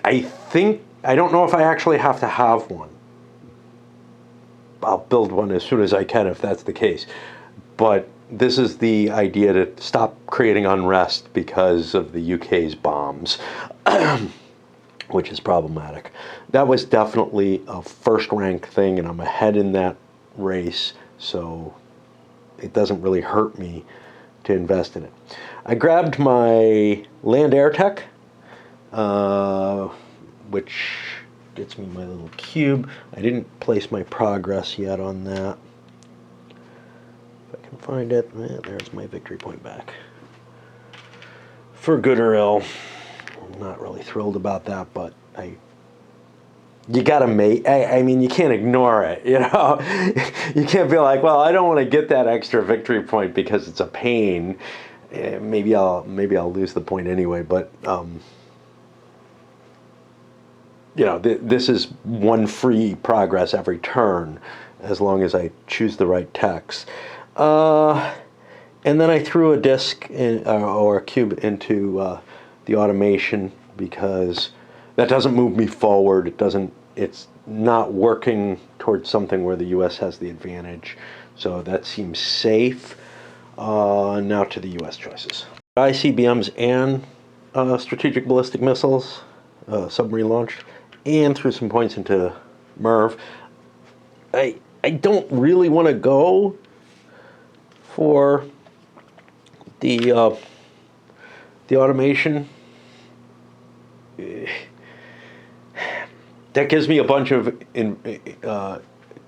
I don't know if I actually have to have one. I'll build one as soon as I can if that's the case. But this is the idea to stop creating unrest because of the UK's bombs, which is problematic. That was definitely a first-rank thing, and I'm ahead in that race, so it doesn't really hurt me to invest in it. I grabbed my Land Air Tech, which gets me my little cube. I didn't place my progress yet on that. If I can find it, there's my victory point back. For good or ill, I'm not really thrilled about that, but you gotta make, I mean, you can't ignore it, you know? You can't be like, well, I don't want to get that extra victory point because it's a pain. Maybe I'll lose the point anyway, but you know, this is one free progress every turn as long as I choose the right text. And then I threw a disk or a cube into the automation because that doesn't move me forward. It's not working towards something where the U.S. has the advantage. So that seems safe. Now to the U.S. choices. ICBMs and strategic ballistic missiles, submarine launched, and threw some points into MIRV. I don't really want to go for the automation. That gives me a bunch of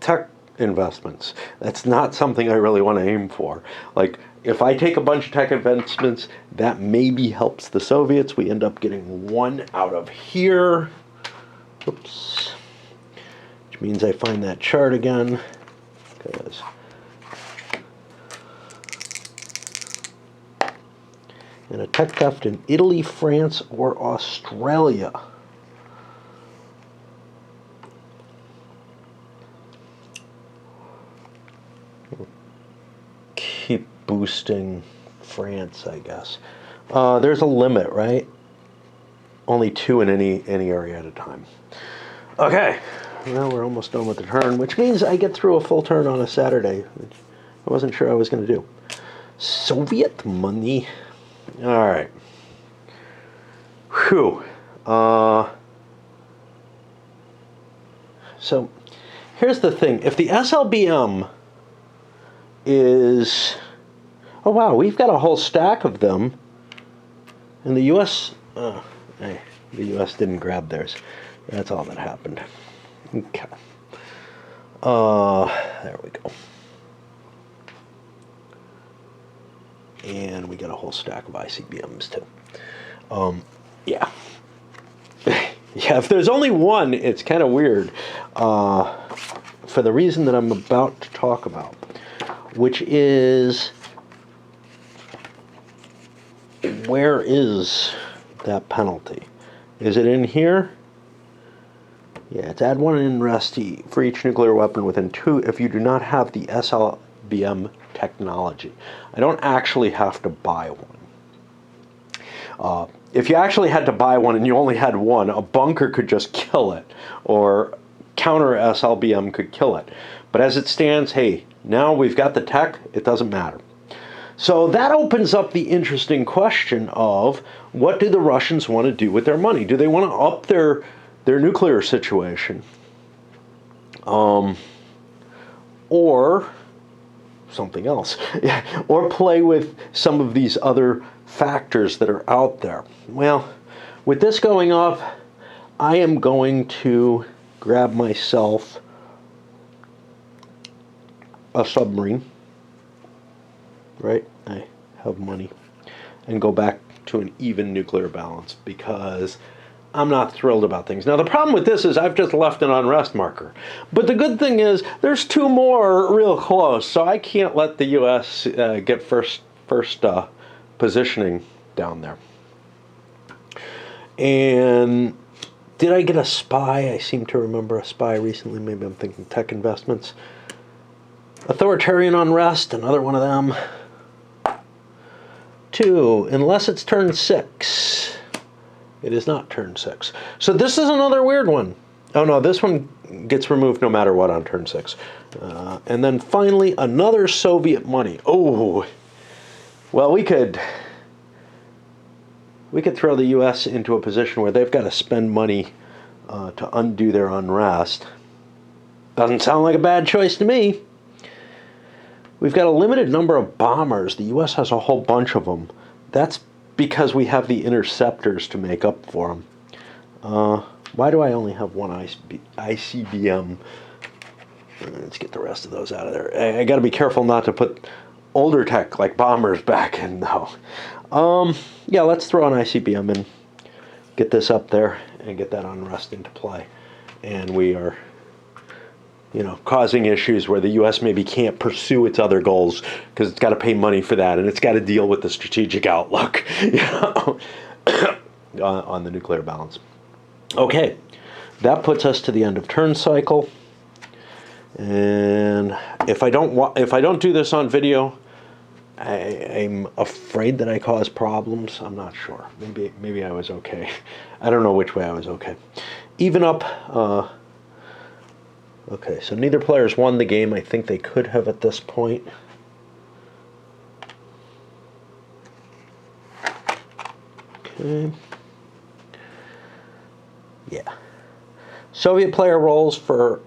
tech investments. That's not something I really want to aim for. Like, if I take a bunch of tech investments, that maybe helps the Soviets. We end up getting 1 out of here. Oops. Which means I find that chart again. Because and a tech theft in Italy, France, or Australia. Keep boosting France, I guess. There's a limit, right? Only 2 in any area at a time. Okay, well, we're almost done with the turn, which means I get through a full turn on a Saturday, which I wasn't sure I was going to do. Soviet money. All right. Whew. So here's the thing. If the SLBM is... Oh, wow, we've got a whole stack of them. And the U.S. Hey, the U.S. didn't grab theirs. That's all that happened. Okay. There we go. And we got a whole stack of ICBMs too. Yeah. Yeah, if there's only one, it's kind of weird. For the reason that I'm about to talk about, which is, where is that penalty? Is it in here? Yeah, it's add 1 in rest for each nuclear weapon within 2 if you do not have the SLBM technology. I don't actually have to buy one. If you actually had to buy one and you only had one, a bunker could just kill it, or counter SLBM could kill it. But as it stands, hey, now we've got the tech, it doesn't matter. So that opens up the interesting question of, what do the Russians want to do with their money? Do they want to up their nuclear situation? Or something else. Or play with some of these other factors that are out there. Well, with this going up, I am going to grab myself a submarine. Right? I have money. And go back to an even nuclear balance, because I'm not thrilled about things. Now, the problem with this is I've just left an unrest marker. But the good thing is there's 2 more real close, so I can't let the U.S. Get first positioning down there. And did I get a SPY? I seem to remember a SPY recently. Maybe I'm thinking tech investments. Authoritarian unrest, another one of them. 2, unless it's turn 6. It is not turn 6. So this is another weird one. Oh no, this one gets removed no matter what on turn 6. And then finally, another Soviet money. Oh, well, we could throw the U.S. into a position where they've got to spend money to undo their unrest. Doesn't sound like a bad choice to me. We've got a limited number of bombers. The U.S. has a whole bunch of them. That's because we have the interceptors to make up for them. Why do I only have one ICBM? Let's get the rest of those out of there. I got to be careful not to put older tech like bombers back in, though. Yeah, let's throw an ICBM in, get this up there, and get that unrest into play. And we are, causing issues where the U.S. maybe can't pursue its other goals because it's got to pay money for that, and it's got to deal with the strategic outlook on the nuclear balance. Okay, that puts us to the end of turn cycle. And if I don't do this on video, I'm afraid that I cause problems. I'm not sure. Maybe I was okay. I don't know which way I was okay. Even up. Okay, so neither player's won the game. I think they could have at this point. Okay. Yeah. Soviet player rolls for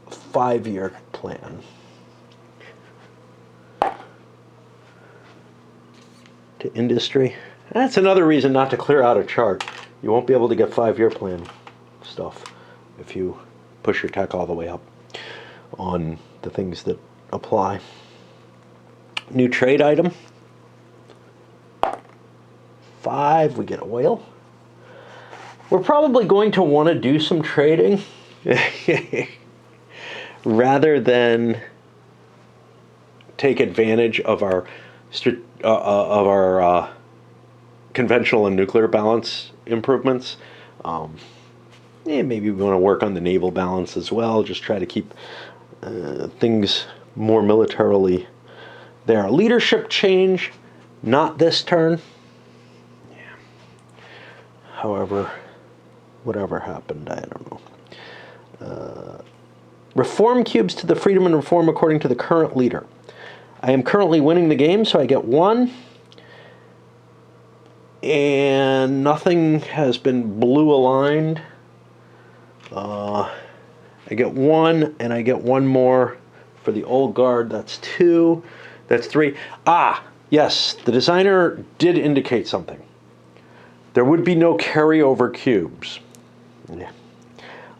5-year plan. To industry. That's another reason not to clear out a chart. You won't be able to get 5-year plan stuff if you push your tech all the way up on the things that apply. New trade item. 5, we get oil. We're probably going to want to do some trading rather than take advantage of our conventional and nuclear balance improvements. Maybe we want to work on the naval balance as well. Just try to keep things more militarily there. Leadership change, not this turn. Yeah. However, whatever happened, I don't know. Reform cubes to the freedom and reform according to the current leader. I am currently winning the game, so I get 1. And nothing has been blue aligned. I get 1, and I get 1 more for the old guard. That's 2. That's 3. Ah, yes, the designer did indicate something. There would be no carryover cubes. Yeah,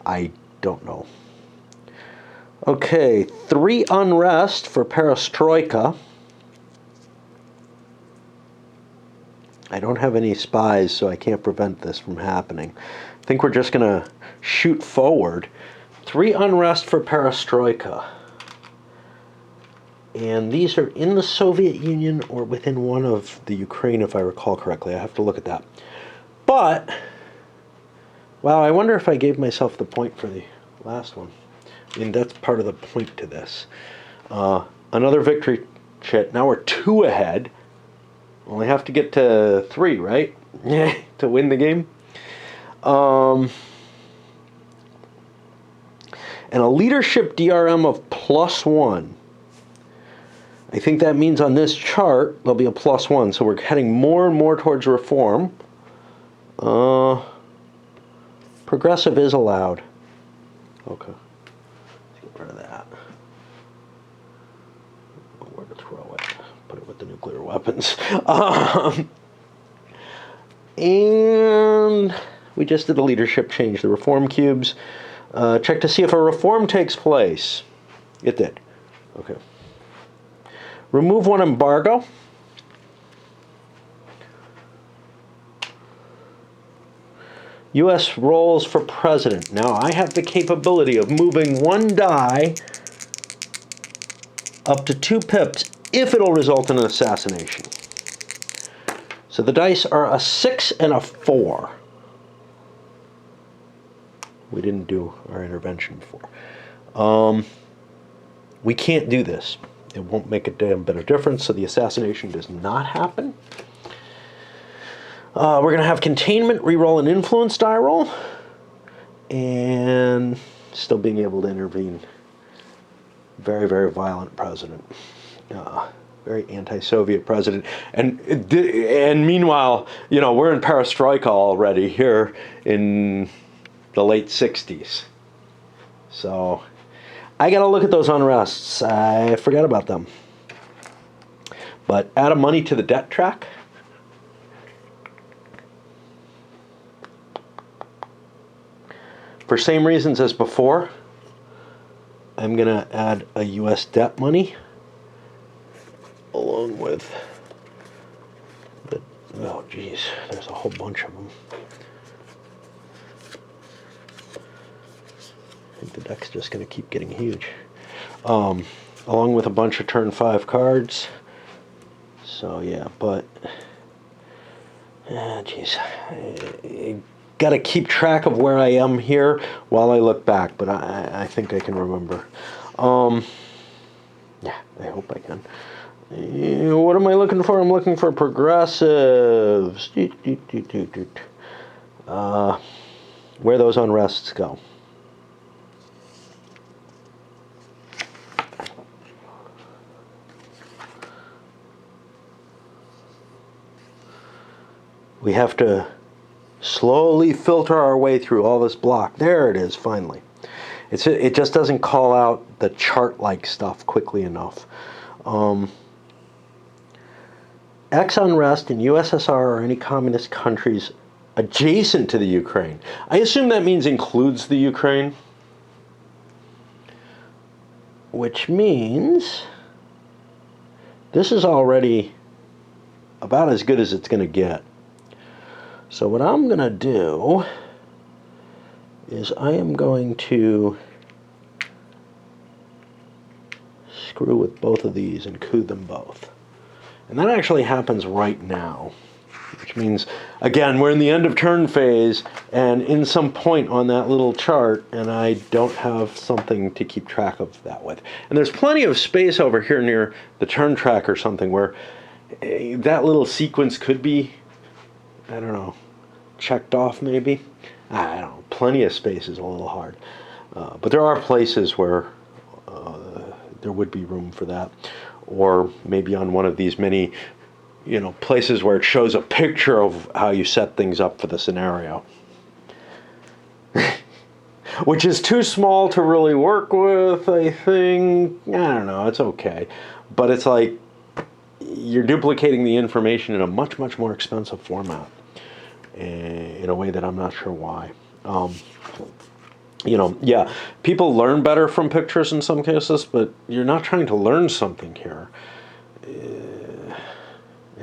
I don't know. Okay, 3 unrest for perestroika. I don't have any spies, so I can't prevent this from happening. I think we're just going to shoot forward. 3 unrest for perestroika. And these are in the Soviet Union or within one of the Ukraine, if I recall correctly. I have to look at that. But, well, I wonder if I gave myself the point for the last one. I mean, that's part of the point to this. Another victory chit. Now we're 2 ahead. Only have to get to 3, right? To win the game. And a leadership DRM of +1. I think that means on this chart there'll be a +1, so we're heading more and more towards reform. Progressive is allowed. Okay. Let's get rid of that. Where to throw it? Put it with the nuclear weapons. And we just did a leadership change. The reform cubes. Check to see if a reform takes place. It did. Okay. Remove 1 embargo. U.S. rolls for president. Now I have the capability of moving 1 die up to 2 pips if it'll result in an assassination. So the dice are a 6 and a 4. We didn't do our intervention before. We can't do this. It won't make a damn bit of difference, so the assassination does not happen. We're going to have containment, reroll, and influence die roll. And still being able to intervene. Very, very violent president. Very anti-Soviet president. And meanwhile, you know, we're in perestroika already here in the late 60s. So I got to look at those unrests. I forgot about them. But add a money to the debt track. For same reasons as before, I'm going to add a U.S. debt money along with the, oh geez, there's a whole bunch of them. I think the deck's just going to keep getting huge. Along with a bunch of turn 5 cards. So yeah, but geez, I got to keep track of where I am here while I look back, but I think I can remember. Yeah, I hope I can. What am I looking for? I'm looking for progressives. Where those unrests go. We have to slowly filter our way through all this block. There it is, finally. It just doesn't call out the chart-like stuff quickly enough. X unrest in USSR or any communist countries adjacent to the Ukraine. I assume that means includes the Ukraine. Which means this is already about as good as it's going to get. So what I'm going to do is I am going to screw with both of these and coup them both. And that actually happens right now, which means, again, we're in the end of turn phase and in some point on that little chart, and I don't have something to keep track of that with. And there's plenty of space over here near the turn track or something where that little sequence could be, I don't know, checked off maybe. I don't know, plenty of space is a little hard. But there are places where there would be room for that. Or maybe on one of these many, places where it shows a picture of how you set things up for the scenario. Which is too small to really work with, I think. I don't know, it's okay. But it's like you're duplicating the information in a much, much more expensive format. In a way that I'm not sure why. Yeah, people learn better from pictures in some cases, but you're not trying to learn something here.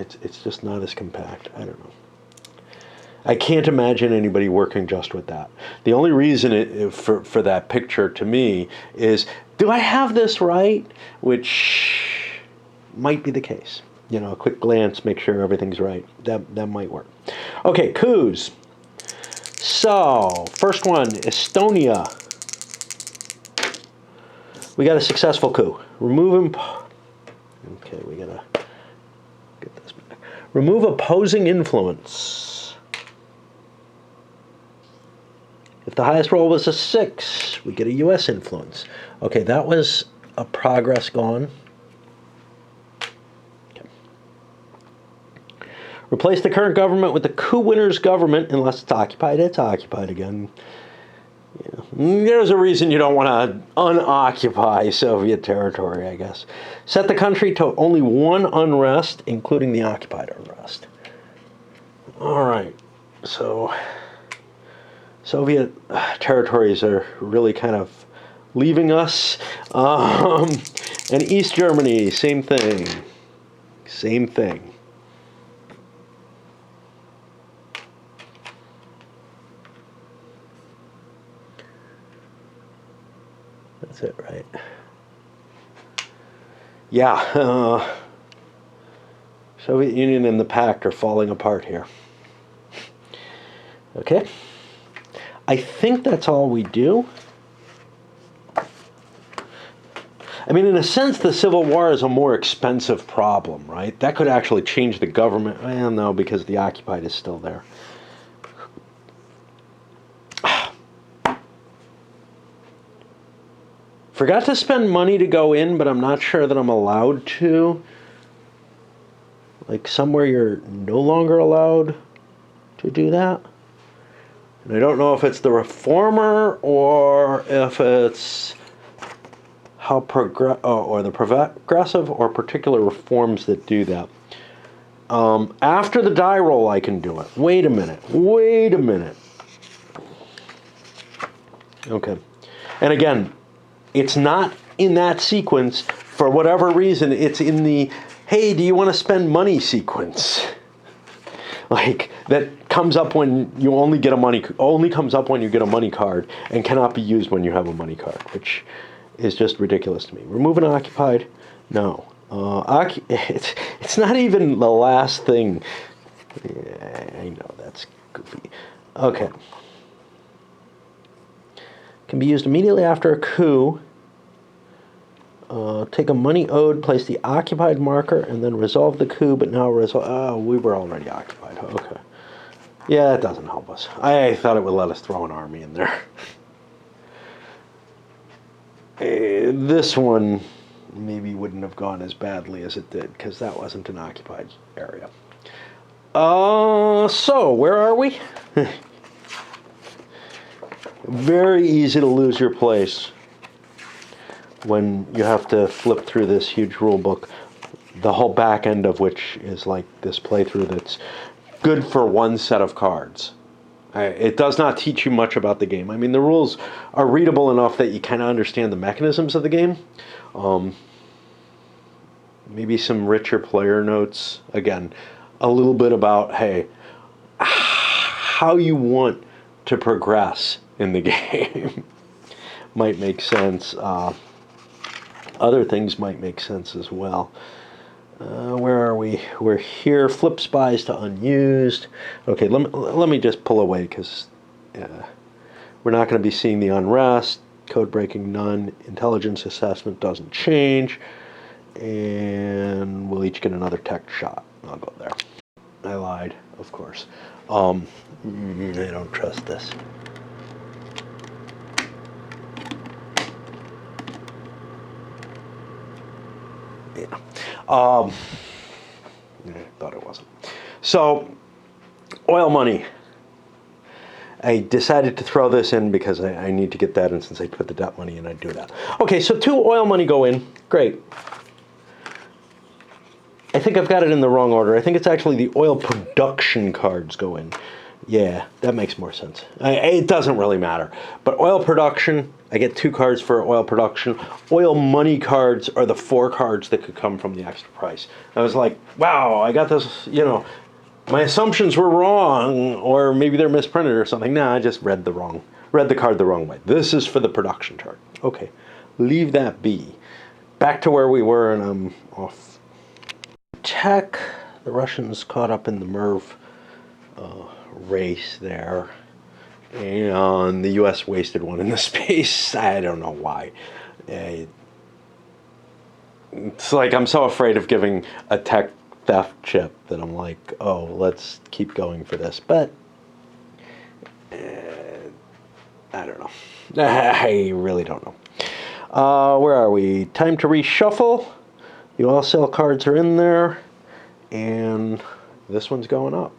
It's just not as compact. I don't know. I can't imagine anybody working just with that. The only reason for that picture to me is, do I have this right? Which might be the case. You know, a quick glance, make sure everything's right. That might work. Okay, coups. So, first one, Estonia. We got a successful coup. Okay, we gotta get this back. Remove opposing influence. If the highest roll was a 6, we get a U.S. influence. Okay, that was a progress gone. Okay. Replace the current government with the coup winner's government. Unless it's occupied again. Yeah. There's a reason you don't want to unoccupy Soviet territory, I guess. Set the country to only one unrest, including the occupied unrest. All right, so Soviet territories are really kind of leaving us. And East Germany, same thing. Same thing. That's it, right? Yeah. Soviet Union and the Pact are falling apart here. Okay. I think that's all we do. I mean, in a sense, the Civil War is a more expensive problem, right? That could actually change the government. Well, no, because the occupied is still there. Forgot to spend money to go in, but I'm not sure that I'm allowed to. Like somewhere you're no longer allowed to do that. And I don't know if it's the reformer or if it's how or the progressive or particular reforms that do that. After the die roll, I can do it. Wait a minute. Okay. And again, it's not in that sequence. For whatever reason, it's in the, hey, do you want to spend money sequence? Like, that comes up when you only comes up when you get a money card and cannot be used when you have a money card, which is just ridiculous to me. Remove an occupied? No. It's not even the last thing. Yeah, I know, that's goofy. Okay. Can be used immediately after a coup. Take a money owed, place the occupied marker, and then resolve the coup, but now resolve... Oh, we were already occupied. Okay. Yeah, it doesn't help us. I thought it would let us throw an army in there. This one maybe wouldn't have gone as badly as it did, because that wasn't an occupied area. So, where are we? Very easy to lose your place when you have to flip through this huge rule book, the whole back end of which is like this playthrough that's good for one set of cards. It does not teach you much about the game. I mean, the rules are readable enough that you kind of understand the mechanisms of the game. Maybe some richer player notes. Again, a little bit about, hey, how you want to progress in the game might make sense. Other things might make sense as well. Where are we? We're here. Flip spies to unused. Okay, let me just pull away because we're not going to be seeing the unrest. Code breaking none. Intelligence assessment doesn't change. And we'll each get another tech shot. I'll go there. I lied, of course. I don't trust this. Yeah. I thought it wasn't. So, oil money. I decided to throw this in because I need to get that, and since I put the debt money in, I'd do that. Okay, so 2 oil money go in. Great. I think I've got it in the wrong order. I think it's actually the oil production cards go in. Yeah, that makes more sense. It doesn't really matter. But oil production, I get 2 cards for oil production. Oil money cards are the 4 cards that could come from the extra price. I was like, wow, I got this, you know, my assumptions were wrong, or maybe they're misprinted or something. Nah, I just read the card the wrong way. This is for the production chart. Okay, leave that be. Back to where we were, and I'm off. Tech, the Russians caught up in the Merv race there, and the U.S. wasted one in the space. I don't know why. It's like I'm so afraid of giving a tech theft chip that I'm like, oh, let's keep going for this. But I don't know. I really don't know. Where are we? Time to reshuffle. The oil sale cards are in there, and this one's going up.